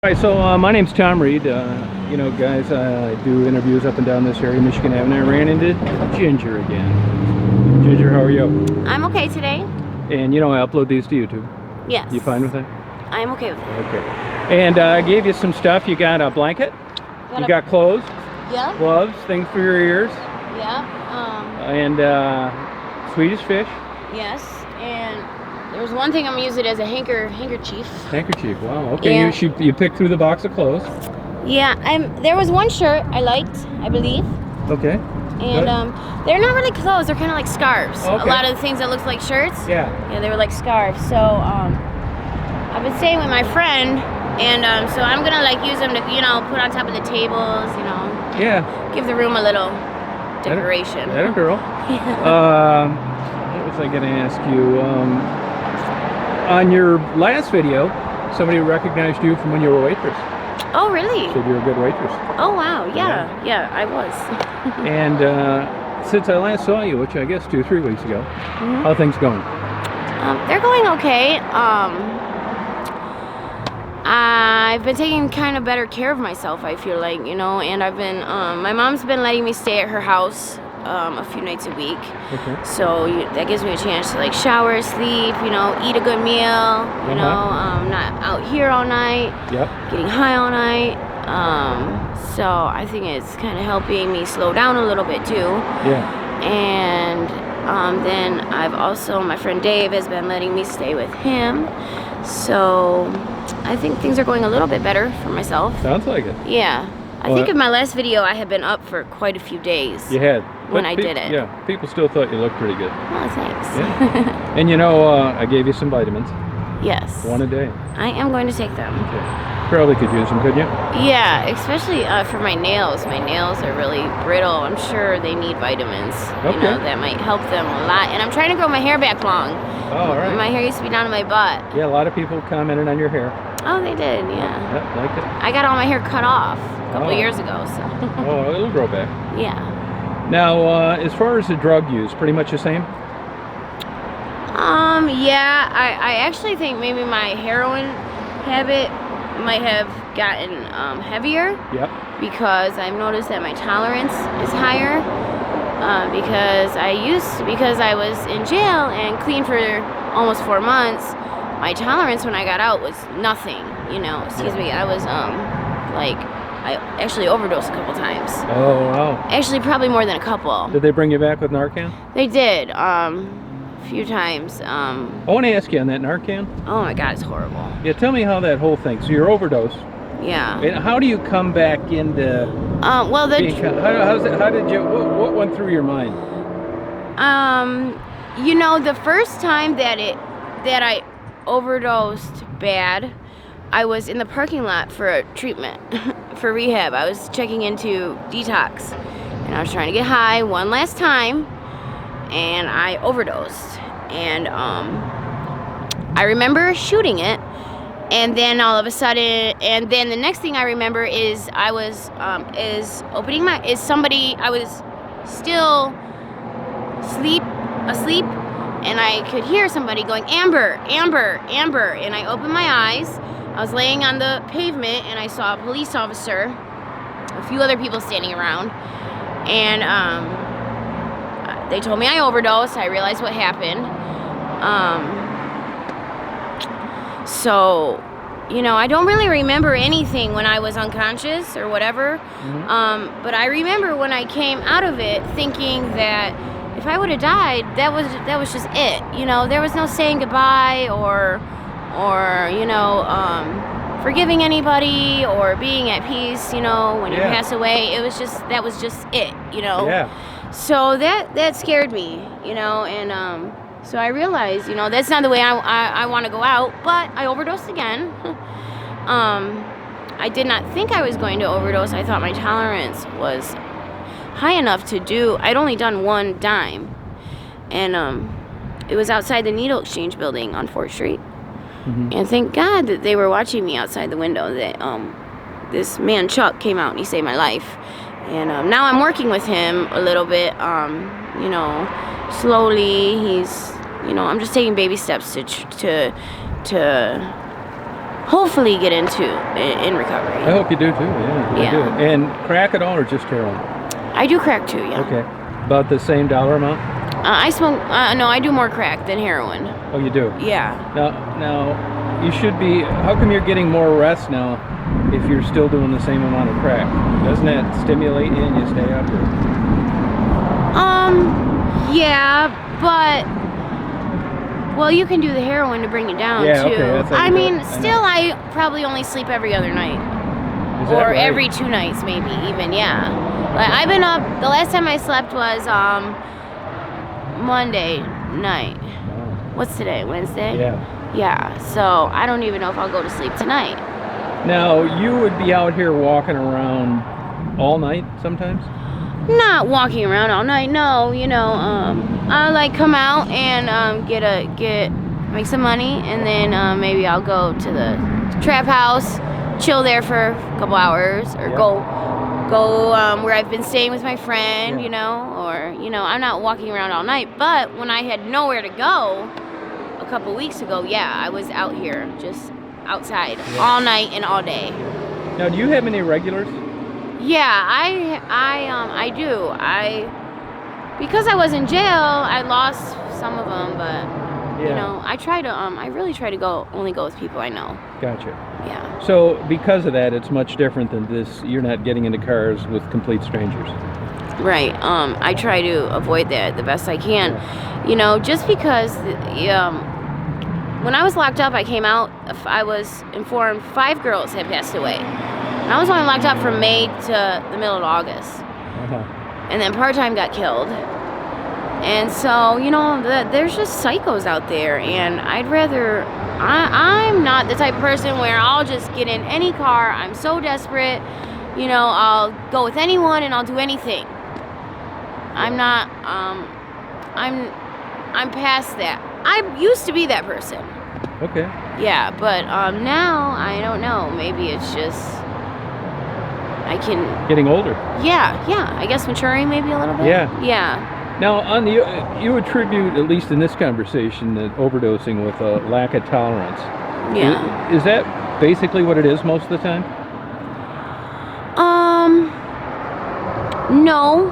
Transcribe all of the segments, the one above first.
All right, so my name's Tom Reed. You know, guys, I do interviews up and down this area, Michigan Avenue. I ran into Ginger again. Ginger, how are you? I'm okay today. And you know, I upload these to YouTube. Yes. You fine with that? I'm okay with it. Okay. And I gave you some stuff. You got a blanket. You got clothes. Yeah. Gloves, things for your ears. Yeah. And Swedish fish. Yes. And there's one thing I'm gonna use it as a handkerchief. Handkerchief. Wow. Okay. Yeah. You picked through the box of clothes. Yeah. There was one shirt I liked, I believe. Okay. And they're not really clothes. They're kind of like scarves. Okay. A lot of the things that look like shirts. Yeah. Yeah, they were like scarves. So I've been staying with my friend, and so I'm gonna like use them to put on top of the tables. Yeah. Give the room a little decoration. That a girl. What was I gonna ask you? On your last video, somebody recognized you from when you were a waitress. Oh, really? Said you're a good waitress. Oh, wow. Yeah, I was. And since I last saw you, which I guess 2-3 weeks ago, how are things going? They're going okay. I've been taking kind of better care of myself, I feel like, and I've been, my mom's been letting me stay at her house a few nights a week. Okay. So that gives me a chance to like shower, sleep, eat a good meal, not out here all night, getting high all night. So I think it's kind of helping me slow down a little bit too. Yeah. And then I've also, my friend Dave has been letting me stay with him. So I think things are going a little bit better for myself. Sounds like it. Yeah. I think in my last video I had been up for quite a few days. You had. When I did it. Yeah, people still thought you looked pretty good. Oh, thanks. Yeah. And I gave you some vitamins. Yes. One a day. I am going to take them. Okay. Probably could use them, couldn't you? Yeah, especially for my nails. My nails are really brittle. I'm sure they need vitamins. Okay. That might help them a lot. And I'm trying to grow my hair back long. Oh, all right. My hair used to be down to my butt. Yeah, a lot of people commented on your hair. Oh, they did, yeah. Yep, liked it. I got all my hair cut off a couple years ago, so. Oh, it'll grow back. Yeah. Now, as far as the drug use, pretty much the same? Yeah, I actually think maybe my heroin habit might have gotten heavier. Yep. Because I've noticed that my tolerance is higher. Because I was in jail and clean for almost 4 months, my tolerance when I got out was nothing, excuse me. I was I actually overdosed a couple times. Oh, wow. Actually, probably more than a couple. Did they bring you back with Narcan? They did, a few times. I want to ask you on that Narcan. Oh my God, it's horrible. Yeah, tell me how that whole thing. So you're overdosed. Yeah. And how do you come back into? Well, what went through your mind? The first time that I overdosed bad, I was in the parking lot for a treatment, for rehab. I was checking into detox, and I was trying to get high one last time, and I overdosed. And I remember shooting it, and then all of a sudden, and then the next thing I remember is I was I was still asleep, and I could hear somebody going, Amber, Amber, Amber, and I opened my eyes. I was laying on the pavement, and I saw a police officer, a few other people standing around, and they told me I overdosed. I realized what happened. So, I don't really remember anything when I was unconscious or whatever, but I remember when I came out of it thinking that if I would have died, that was just it. There was no saying goodbye or forgiving anybody or being at peace, when you pass away. That was just it, Yeah. So that scared me, and so I realized, that's not the way I want to go out, but I overdosed again. I did not think I was going to overdose. I thought my tolerance was high enough to do. I'd only done one dime, and it was outside the Needle Exchange building on 4th Street. And thank God that they were watching me outside the window, that this man Chuck came out and he saved my life. And now I'm working with him a little bit, slowly. I'm just taking baby steps to hopefully get into in recovery. I hope you do too. Yeah, I do. And crack at all or just heroin? I do crack too. Yeah. Okay. About the same dollar amount? I smoke. No, I do more crack than heroin. Oh, you do? Yeah. Now, you should be. How come you're getting more arrests now if you're still doing the same amount of crack? Doesn't that stimulate you and you stay up? Or? Yeah, but well, you can do the heroin to bring it down too. Okay, that's how I you do mean, it. still, I probably only sleep every other night, Is that or right? every 2 nights, maybe even. Yeah. Like I've been up. The last time I slept was Monday night. Wow. What's today? Wednesday? Yeah. Yeah, so I don't even know if I'll go to sleep tonight. Now, you would be out here walking around all night sometimes? Not walking around all night, no. You know, I like come out and make some money, and then maybe I'll go to the trap house, chill there for a couple hours, or go where I've been staying with my friend, you know, or I'm not walking around all night. But when I had nowhere to go a couple weeks ago, yeah, I was out here just outside all night and all day. Now, do you have any regulars? Yeah, I do. Because I was in jail, I lost some of them, but you know, I really try to only go with people I know. Gotcha. Yeah. So because of that, it's much different than this. You're not getting into cars with complete strangers. Right. I try to avoid that the best I can. Yeah. You know, just because when I was locked up, I came out. I was informed 5 girls had passed away. And I was only locked up from May to the middle of August. And then part-time got killed. And so, you know, there's just psychos out there, and I'd rather, I'm not the type of person where I'll just get in any car. I'm so desperate, you know, I'll go with anyone and I'll do anything. I'm not, I'm past that. I used to be that person. Okay. Yeah, but now, I don't know, maybe it's just, I can... Getting older. Yeah, I guess maturing maybe a little bit. Yeah. Now, you attribute, at least in this conversation, that overdosing with a lack of tolerance. Yeah. Is that basically what it is most of the time? No.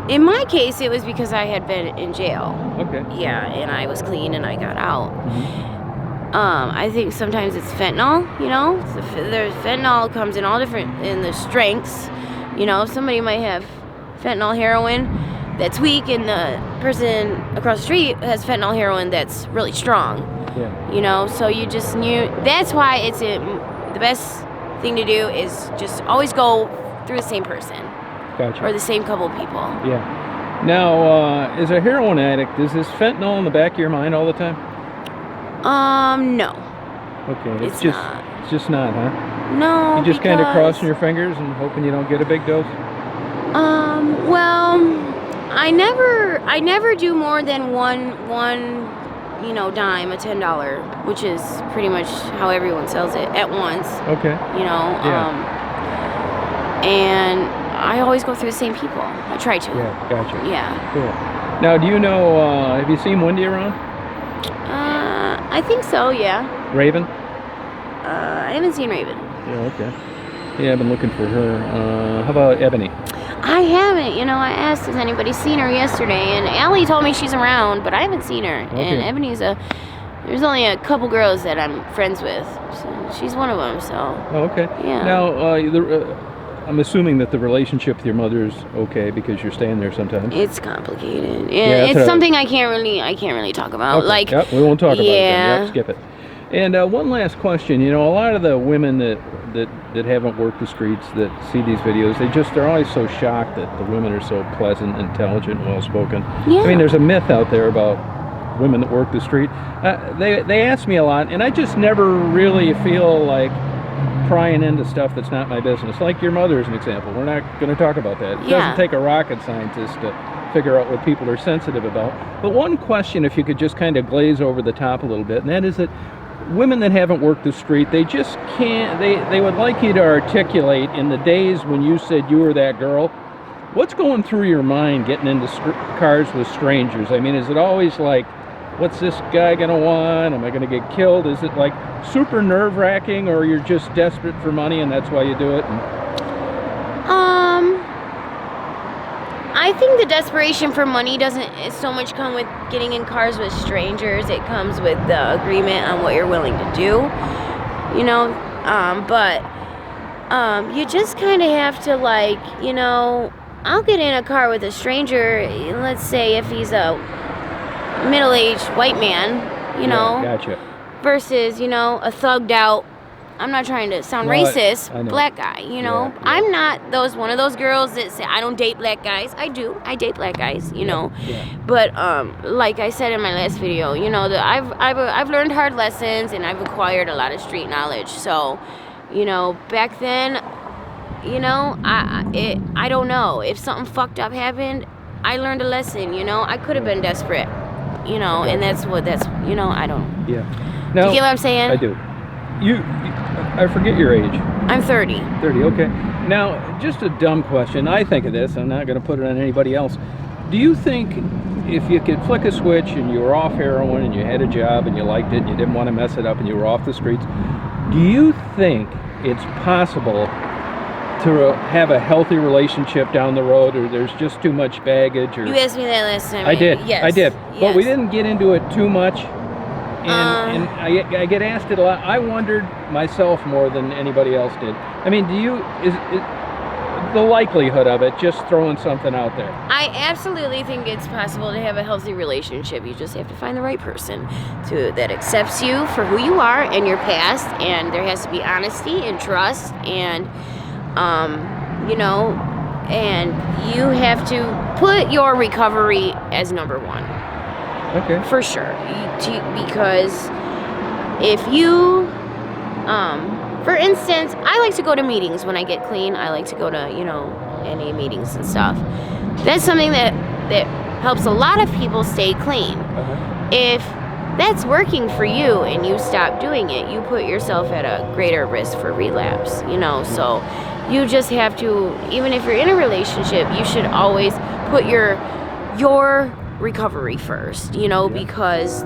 In my case, it was because I had been in jail. Okay. Yeah, and I was clean and I got out. Mm-hmm. I think sometimes it's fentanyl, you know? There's fentanyl comes in all different, in the strengths. You know, somebody might have fentanyl heroin that's weak, and the person across the street has fentanyl heroin that's really strong. Yeah. You know, so you just knew. That's why it's the best thing to do is just always go through the same person. Gotcha. Or the same couple of people. Yeah. Now, as a heroin addict, is this fentanyl in the back of your mind all the time? No. Okay. It's just not, huh? No. You just kind of crossing your fingers and hoping you don't get a big dose? Well, I never do more than one, you know, dime, a $10, which is pretty much how everyone sells it at once. Okay. You know, and I always go through the same people. I try to. Yeah, gotcha. Yeah. Cool. Now, do you know, have you seen Wendy around? I think so, yeah. Raven? I haven't seen Raven. Yeah, okay. Yeah, I've been looking for her. How about Ebony? I haven't. You know, I asked, has anybody seen her yesterday? And Allie told me she's around, but I haven't seen her. Okay. And Ebony's there's only a couple girls that I'm friends with. So she's one of them, so. Oh, okay. Yeah. Now, I'm assuming that the relationship with your mother's okay because you're staying there sometimes. It's complicated. Yeah, it's something I can't really talk about. Okay. Like, yep, we won't talk about it then. Yeah. Yep, skip it. And one last question. You know, a lot of the women that haven't worked the streets that see these videos, they're always so shocked that the women are so pleasant, intelligent, well-spoken. Yeah. I mean, there's a myth out there about women that work the street. They ask me a lot, and I just never really feel like prying into stuff that's not my business. Like your mother is an example. We're not going to talk about that. It doesn't take a rocket scientist to figure out what people are sensitive about. But one question, if you could just kind of glaze over the top a little bit, and that is that women that haven't worked the street, they just can't, they would like you to articulate in the days when you said you were that girl, what's going through your mind getting into cars with strangers? I mean, is it always like, what's this guy gonna want? Am I gonna get killed? Is it like super nerve-wracking, or you're just desperate for money and that's why you do it? I think the desperation for money doesn't so much come with getting in cars with strangers. It comes with the agreement on what you're willing to do, you know. But you just kind of have to, like, you know, I'll get in a car with a stranger, let's say if he's a middle-aged white man, you know, gotcha. versus, you know, a thugged out, I'm not trying to sound racist, I know. black guy, you know. Yeah. I'm not one of those girls that say I don't date black guys. I do. I date black guys, you know. Yeah. But like I said in my last video, you know, that I've learned hard lessons and I've acquired a lot of street knowledge. So, you know, back then, you know, I don't know, if something fucked up happened, I learned a lesson, you know. I could have been desperate, you know, and that's you know, I don't. Yeah. Do you get what I'm saying? I do. I forget your age. I'm 30. 30, okay. Now, just a dumb question. I think of this. I'm not going to put it on anybody else. Do you think if you could flick a switch and you were off heroin and you had a job and you liked it and you didn't want to mess it up and you were off the streets, do you think it's possible to have a healthy relationship down the road, or there's just too much baggage? Or You asked me that last time. I did. Yes. I did. But we Yes. didn't get into it too much. And I get asked it a lot. I wondered myself more than anybody else did. I mean, is the likelihood of it, just throwing something out there? I absolutely think it's possible to have a healthy relationship. You just have to find the right person that accepts you for who you are and your past, and there has to be honesty and trust, and you know, and you have to put your recovery as number one. Okay. For sure. Because if you, for instance, I like to go to meetings when I get clean. I like to go to, you know, NA meetings and stuff. That's something that helps a lot of people stay clean. If that's working for you and you stop doing it, you put yourself at a greater risk for relapse, you know. So you just have to, even if you're in a relationship, you should always put your recovery first, you know, because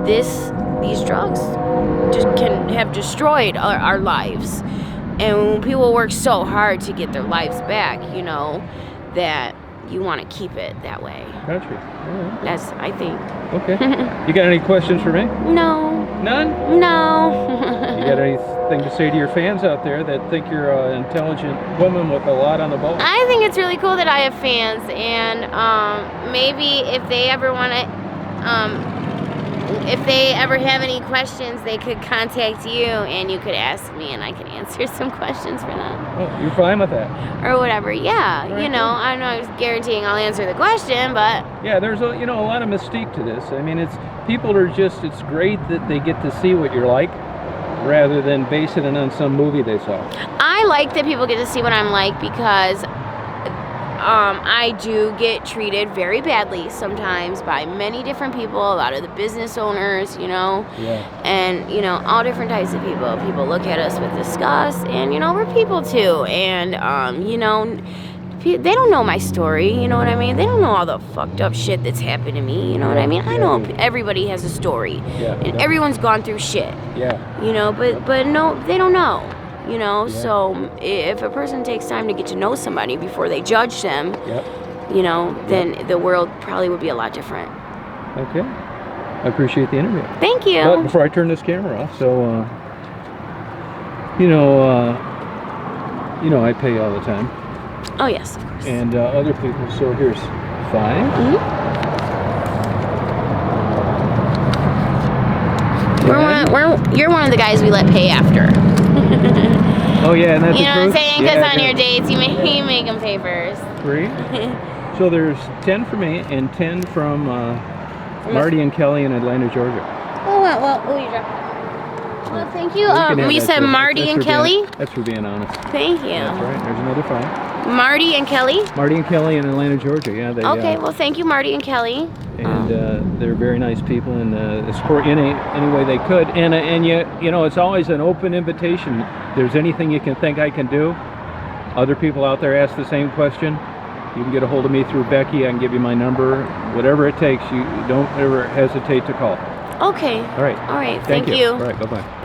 these drugs just can have destroyed our lives, and when people work so hard to get their lives back, you know, that you want to keep it that way. Gotcha. All right. That's, I think. Okay. You got any questions for me? No. None? No. You got anything to say to your fans out there that think you're an intelligent woman with a lot on the ball? I think it's really cool that I have fans, and maybe if they ever want to, if they ever have any questions, they could contact you and you could ask me and I can answer some questions for them. Oh, you're fine with that? Or whatever, yeah. Right, you know, I'm not guaranteeing I'll answer the question, but... Yeah, there's a lot of mystique to this. I mean, it's great that they get to see what you're like rather than basing it on some movie they saw. I like that people get to see what I'm like because I do get treated very badly sometimes by many different people, a lot of the business owners, you know, and, you know, all different types of people. People look at us with disgust, and, you know, we're people too, and, you know, they don't know my story, you know what I mean? They don't know all the fucked up shit that's happened to me, you know what I mean? I know everybody has a story, and everyone's gone through shit, you know, but no, they don't know. You know, so if a person takes time to get to know somebody before they judge them, you know, then the world probably would be a lot different. Okay. I appreciate the interview. Thank you. But before I turn this camera off, so, you know, I pay all the time. Oh, yes, of course. And other people, so here's 5. You're one of the guys we let pay after. Oh yeah, and that's you know what I'm saying? Because on your yeah. dates, you make them pay first. 3. So there's 10 for me and 10 from Marty and Kelly in Atlanta, Georgia. Oh, well, you dropped. Well, thank you. You said Marty and Kelly? That's for being honest. Thank you. That's right. There's another 5. Marty and Kelly? Marty and Kelly in Atlanta, Georgia. Yeah. They, okay. Well, thank you, Marty and Kelly. And they're very nice people, and they support you any way they could. And you know, it's always an open invitation. If there's anything you can think I can do, other people out there ask the same question. You can get a hold of me through Becky. I can give you my number. Whatever it takes, you don't ever hesitate to call. Okay. All right. All right. Thank you. All right. Bye-bye.